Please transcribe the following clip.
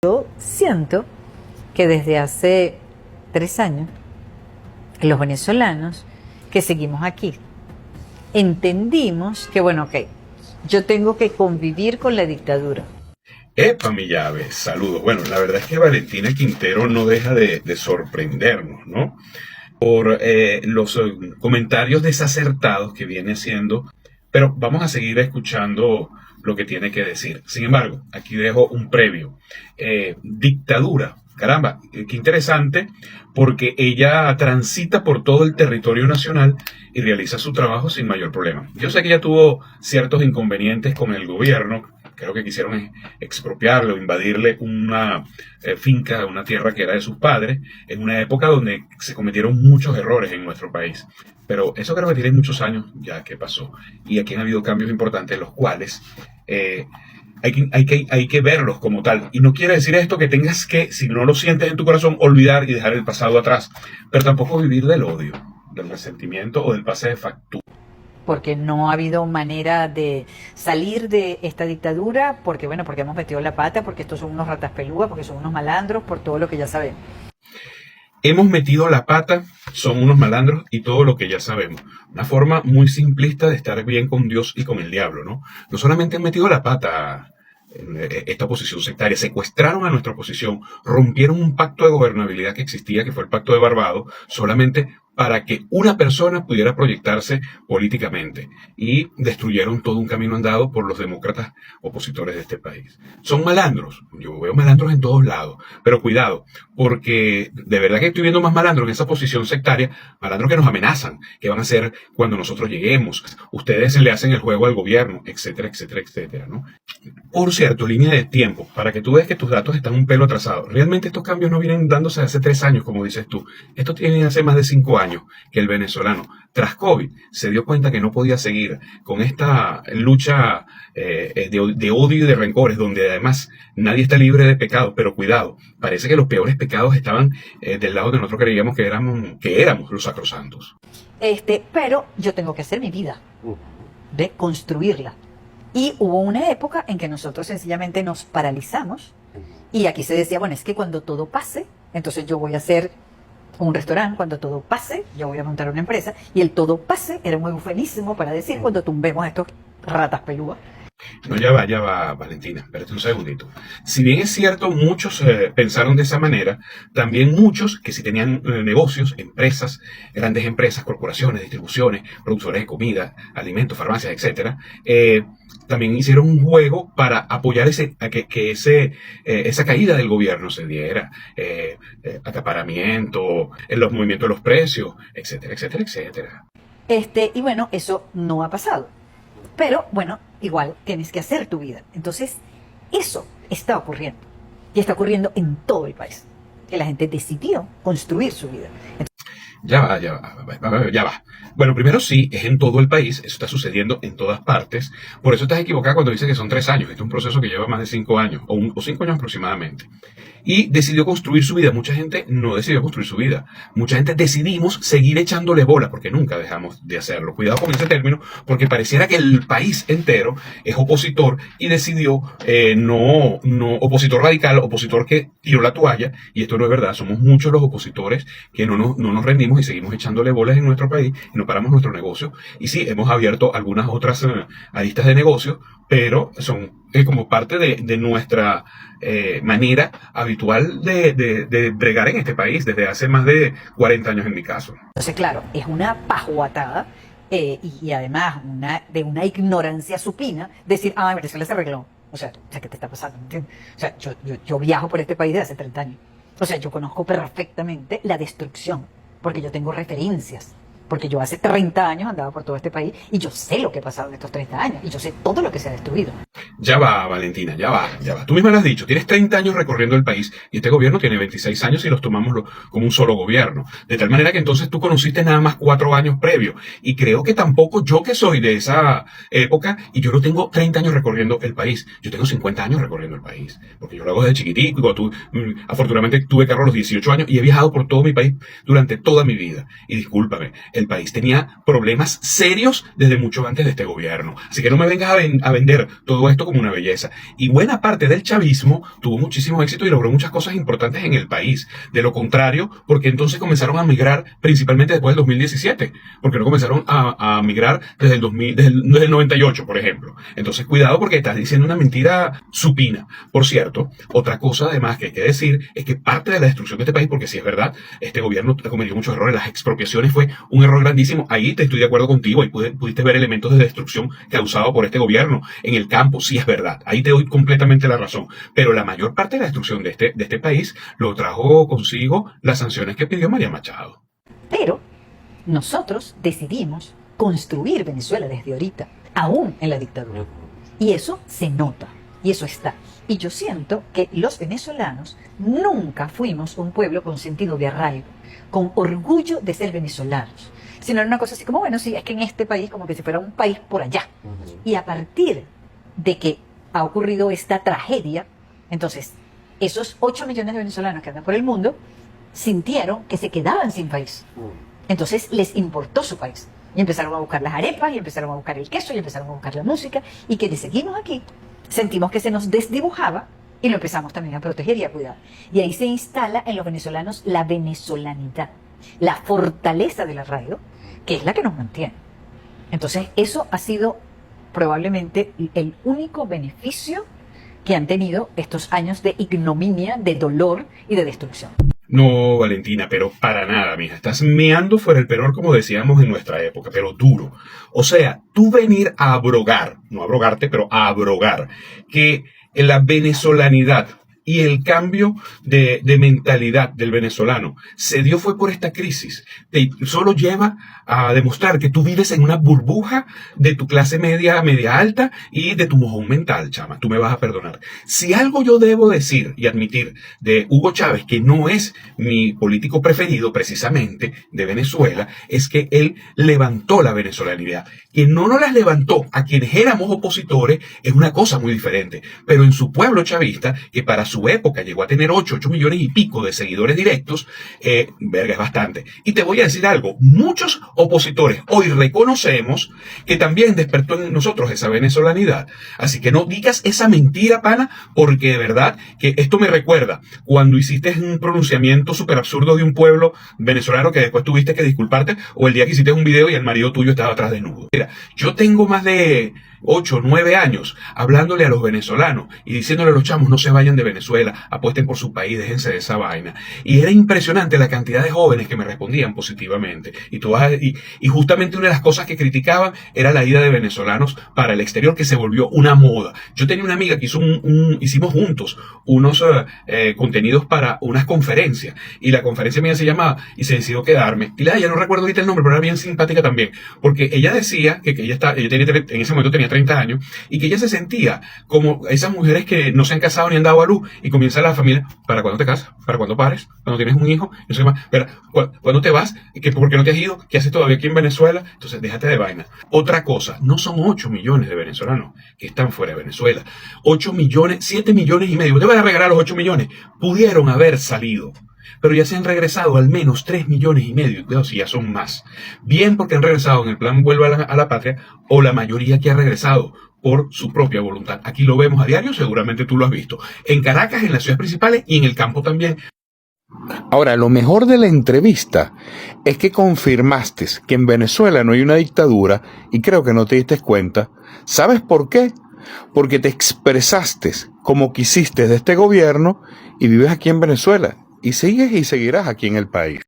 Yo siento que desde hace 3 años, los venezolanos que seguimos aquí, entendimos que, bueno, ok, yo tengo que convivir con la dictadura. Epa, mi llave, saludos. Bueno, la verdad es que Valentina Quintero no deja de sorprendernos, ¿no? Por los comentarios desacertados que viene haciendo, pero vamos a seguir escuchando lo que tiene que decir. Sin embargo, aquí dejo un previo. Dictadura. Caramba, qué interesante, porque ella transita por todo el territorio nacional y realiza su trabajo sin mayor problema. Yo sé que ella tuvo ciertos inconvenientes con el gobierno. Creo que quisieron expropiarle o invadirle una finca, una tierra que era de sus padres, en una época donde se cometieron muchos errores en nuestro país. Pero eso creo que tiene muchos años ya que pasó. Y aquí han habido cambios importantes, los cuales hay que verlos como tal. Y no quiere decir esto que tengas que, si no lo sientes en tu corazón, olvidar y dejar el pasado atrás. Pero tampoco vivir del odio, del resentimiento o del pase de factura. Porque no ha habido manera de salir de esta dictadura, porque bueno, porque hemos metido la pata, porque estos son unos ratas pelúas, porque son unos malandros, por todo lo que ya sabemos. Hemos metido la pata, son unos malandros y todo lo que ya sabemos. Una forma muy simplista de estar bien con Dios y con el diablo, ¿no? No solamente han metido la pata en esta oposición sectaria, secuestraron a nuestra oposición, rompieron un pacto de gobernabilidad que existía, que fue el Pacto de Barbados, solamente para que una persona pudiera proyectarse políticamente, y destruyeron todo un camino andado por los demócratas opositores de este país. Son malandros, yo veo malandros en todos lados, pero cuidado, porque de verdad que estoy viendo más malandros en esa posición sectaria, malandros que nos amenazan, que van a hacer cuando nosotros lleguemos, ustedes le hacen el juego al gobierno, etcétera, etcétera, etcétera, ¿no? Por cierto, línea de tiempo, para que tú veas que tus datos están un pelo atrasados. Realmente estos cambios no vienen dándose hace 3 años, como dices tú. Esto tiene hace más de 5 años que el venezolano, tras COVID, se dio cuenta que no podía seguir con esta lucha de odio y de rencores, donde además nadie está libre de pecado. Pero cuidado, parece que los peores pecados estaban del lado de nosotros, creíamos que éramos los sacrosantos. Pero yo tengo que hacer mi vida, de construirla. Y hubo una época en que nosotros sencillamente nos paralizamos, y aquí se decía, bueno, es que cuando todo pase, entonces yo voy a hacer un restaurante, cuando todo pase, yo voy a montar una empresa, y el todo pase era muy eufemísimo para decir cuando tumbemos a estos ratas pelúas. No, ya va, Valentina, espérate un segundito. Si bien es cierto, muchos pensaron de esa manera, también muchos que sí tenían negocios, empresas, grandes empresas, corporaciones, distribuciones, productores de comida, alimentos, farmacias, etcétera, también hicieron un juego para apoyar esa caída del gobierno se diera, acaparamiento, en los movimientos de los precios, etcétera, etcétera, etcétera. Y bueno, eso no ha pasado. Pero bueno, igual tienes que hacer tu vida. Entonces, eso está ocurriendo. Y está ocurriendo en todo el país. Que la gente decidió construir su vida. Ya va. Bueno, primero sí, es en todo el país, eso está sucediendo en todas partes. Por eso estás equivocada cuando dices que son 3 años. Este es un proceso que lleva más de 5 años, o 5 años aproximadamente. Y decidió construir su vida. Mucha gente no decidió construir su vida. Mucha gente decidimos seguir echándole bola, porque nunca dejamos de hacerlo. Cuidado con ese término, porque pareciera que el país entero es opositor y decidió no opositor radical, opositor que tiró la toalla. Y esto no es verdad. Somos muchos los opositores que no nos rendimos y seguimos echándole bolas en nuestro país y no paramos nuestro negocio. Y sí, hemos abierto algunas otras aristas de negocio, pero son como parte de nuestra manera habitual de bregar en este país desde hace más de 40 años en mi caso. Entonces, claro, es una pajuatada y además de una ignorancia supina decir, Venezuela se arregló. O sea, ¿qué te está pasando? ¿Entiendes? O sea, yo viajo por este país desde hace 30 años. O sea, yo conozco perfectamente la destrucción, porque yo tengo referencias. Porque yo hace 30 años andaba por todo este país y yo sé lo que ha pasado en estos 30 años y yo sé todo lo que se ha destruido. Ya va, Valentina, ya va. Tú misma lo has dicho, tienes 30 años recorriendo el país y este gobierno tiene 26 años y los tomamos como un solo gobierno. De tal manera que entonces tú conociste nada más 4 años previos. Y creo que tampoco yo, que soy de esa época, y yo no tengo 30 años recorriendo el país, yo tengo 50 años recorriendo el país. Porque yo lo hago desde chiquitico, afortunadamente tuve carro a los 18 años y he viajado por todo mi país durante toda mi vida. Y discúlpame, el país tenía problemas serios desde mucho antes de este gobierno. Así que no me vengas a vender todo esto como una belleza. Y buena parte del chavismo tuvo muchísimo éxito y logró muchas cosas importantes en el país. De lo contrario, porque entonces comenzaron a migrar principalmente después del 2017, porque no comenzaron a migrar desde el 2000, desde el 98, por ejemplo. Entonces, cuidado porque estás diciendo una mentira supina. Por cierto, otra cosa además que hay que decir es que parte de la destrucción de este país, porque si es verdad, este gobierno ha cometido muchos errores, las expropiaciones fue un error grandísimo. Ahí te estoy de acuerdo contigo, ahí pudiste ver elementos de destrucción causado por este gobierno en el campo, sí es verdad, ahí te doy completamente la razón, pero la mayor parte de la destrucción de este país lo trajo consigo las sanciones que pidió María Machado. Pero nosotros decidimos construir Venezuela desde ahorita, aún en la dictadura. Y eso se nota, y eso está. Y yo siento que los venezolanos nunca fuimos un pueblo con sentido de arraigo, con orgullo de ser venezolanos, sino era una cosa así como, bueno, sí, es que en este país como que si fuera un país por allá. Y a partir de que ha ocurrido esta tragedia, entonces esos 8 millones de venezolanos que andan por el mundo sintieron que se quedaban sin país. Entonces les importó su país. Y empezaron a buscar las arepas, y empezaron a buscar el queso, y empezaron a buscar la música. Y que seguimos aquí, sentimos que se nos desdibujaba y lo empezamos también a proteger y a cuidar. Y ahí se instala en los venezolanos la venezolanidad, la fortaleza del arraigo, que es la que nos mantiene. Entonces eso ha sido probablemente el único beneficio que han tenido estos años de ignominia, de dolor y de destrucción. No, Valentina, pero para nada, mija. Estás meando fuera el peror, como decíamos en nuestra época, pero duro. O sea, tú venir a abrogar, no abrogarte, pero a abrogar, que la venezolanidad y el cambio de mentalidad del venezolano se dio fue por esta crisis. Te solo lleva a demostrar que tú vives en una burbuja de tu clase media, media alta y de tu mojón mental, chama. Tú me vas a perdonar. Si algo yo debo decir y admitir de Hugo Chávez, que no es mi político preferido precisamente de Venezuela, es que él levantó la venezolanidad. Que no nos las levantó a quienes éramos opositores es una cosa muy diferente. Pero en su pueblo chavista, que para su época llegó a tener 8 millones y pico de seguidores directos, verga, es bastante. Y te voy a decir algo, muchos opositores hoy reconocemos que también despertó en nosotros esa venezolanidad. Así que no digas esa mentira, pana, porque de verdad que esto me recuerda cuando hiciste un pronunciamiento súper absurdo de un pueblo venezolano que después tuviste que disculparte, o el día que hiciste un video y el marido tuyo estaba atrás desnudo. Mira, yo tengo más de 8, 9 años hablándole a los venezolanos y diciéndole a los chamos no se vayan de Venezuela, apuesten por su país, déjense de esa vaina. Y era impresionante la cantidad de jóvenes que me respondían positivamente. Y justamente una de las cosas que criticaban era la ida de venezolanos para el exterior, que se volvió una moda. Yo tenía una amiga que hicimos juntos unos contenidos para unas conferencias, y la conferencia mía se llamaba Y se decidió quedarme. Y ya no recuerdo ahorita el nombre, pero era bien simpática también, porque ella decía que ella en ese momento tenía 30 años, y que ella se sentía como esas mujeres que no se han casado ni han dado a luz, y comienza la familia, ¿para cuándo te casas? ¿Para cuándo pares? ¿Cuándo tienes un hijo? No sé más. ¿Cuándo te vas? ¿Por qué no te has ido? ¿Qué haces todavía aquí en Venezuela? Entonces, déjate de vaina. Otra cosa, no son 8 millones de venezolanos que están fuera de Venezuela. 8 millones, 7 millones y medio. Te van a regalar los 8 millones. Pudieron haber salido, pero ya se han regresado al menos 3 millones y medio, cuidado si ya son más. Bien porque han regresado en el plan Vuelva a la Patria, o la mayoría que ha regresado por su propia voluntad. Aquí lo vemos a diario, seguramente tú lo has visto. En Caracas, en las ciudades principales y en el campo también. Ahora, lo mejor de la entrevista es que confirmaste que en Venezuela no hay una dictadura, y creo que no te diste cuenta. ¿Sabes por qué? Porque te expresaste como quisiste de este gobierno y vives aquí en Venezuela. Y sigues y seguirás aquí en el país.